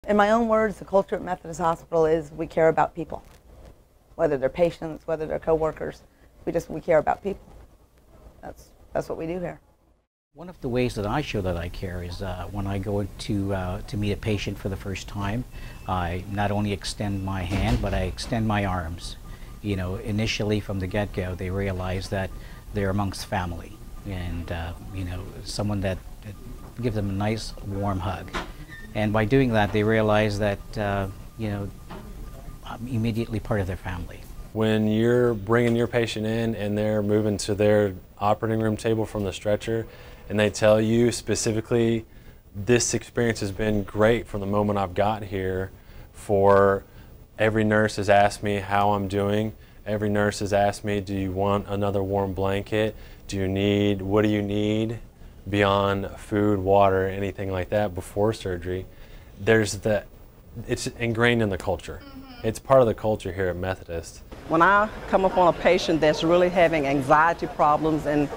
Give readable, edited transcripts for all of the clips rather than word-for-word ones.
In my own words, the culture at Methodist Hospital is we care about people. Whether they're patients, whether they're coworkers, we care about people. That's what we do here. One of the ways that I show that I care is when I go to meet a patient for the first time, I not only extend my hand, but I extend my arms. You know, initially from the get-go, they realize that they're amongst family, and you know, someone that gives them a nice, warm hug. And by doing that, they realize that you know, I'm immediately part of their family. When you're bringing your patient in and they're moving to their operating room table from the stretcher, and they tell you specifically, this experience has been great from the moment I've got here. For every nurse has asked me how I'm doing. Every nurse has asked me, do you want another warm blanket? What do you need beyond food, water, anything like that before surgery? It's ingrained in the culture. It's part of the culture here at Methodist. When I come upon a patient that's really having anxiety problems and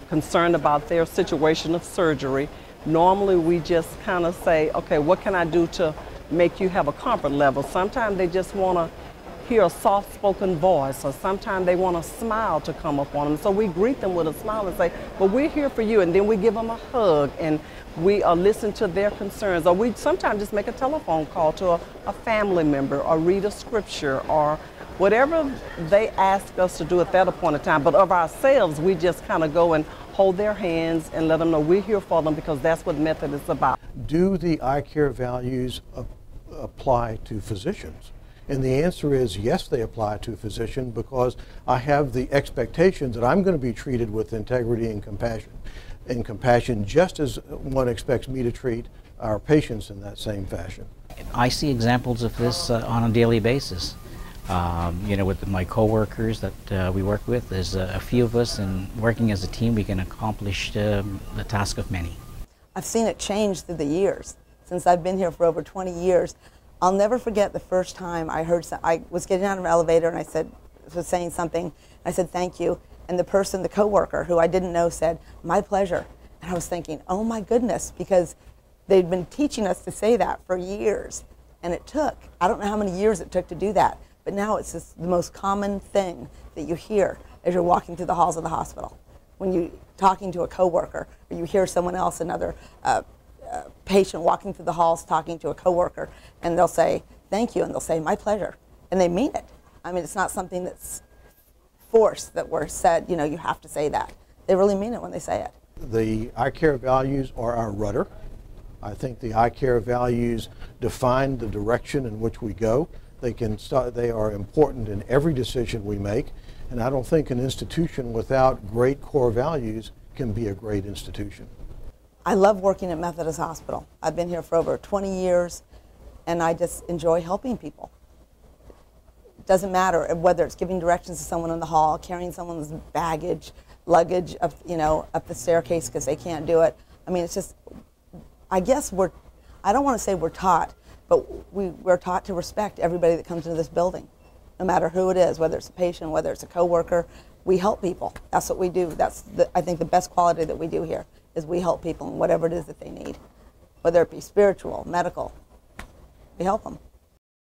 concerned about their situation of surgery, normally we just kind of say, okay, what can I do to make you have a comfort level? Sometimes they just want to hear a soft-spoken voice, or sometimes they want a smile to come up on them. So we greet them with a smile and say, well, we're here for you, and then we give them a hug, and we listen to their concerns, or we sometimes just make a telephone call to a family member, or read a scripture, or whatever they ask us to do at that appointed time. But of ourselves, we just kind of go and hold their hands and let them know we're here for them, because that's what Methodist is about. Do the eye care values apply to physicians? And the answer is yes, they apply to a physician, because I have the expectation that I'm going to be treated with integrity and compassion, just as one expects me to treat our patients in that same fashion. I see examples of this on a daily basis. You know, with my coworkers that we work with, there's a few of us, and working as a team, we can accomplish the task of many. I've seen it change through the years. Since I've been here for over 20 years, I'll never forget the first time I was getting out of an elevator and I was saying something. I said, thank you. And the person, the coworker, who I didn't know, said, my pleasure. And I was thinking, oh my goodness, because they'd been teaching us to say that for years. And it took, I don't know how many years it took to do that, but now it's just the most common thing that you hear as you're walking through the halls of the hospital. When you're talking to a coworker, or you hear someone else, another patient walking through the halls talking to a coworker, and they'll say, thank you, and they'll say, my pleasure. And they mean it. I mean, it's not something that's forced, that we're said, you know, you have to say that. They really mean it when they say it. The eye care values are our rudder. I think the eye care values define the direction in which we go. They are important in every decision we make, and I don't think an institution without great core values can be a great institution. I love working at Methodist Hospital. I've been here for over 20 years, and I just enjoy helping people. It doesn't matter whether it's giving directions to someone in the hall, carrying someone's luggage up, you know, up the staircase because they can't do it. I mean, it's just, I guess I don't want to say we're taught, but we're taught to respect everybody that comes into this building, no matter who it is, whether it's a patient, whether it's a coworker. We help people. That's what we do. That's, I think, the best quality that we do here, is we help people in whatever it is that they need, whether it be spiritual, medical. We help them.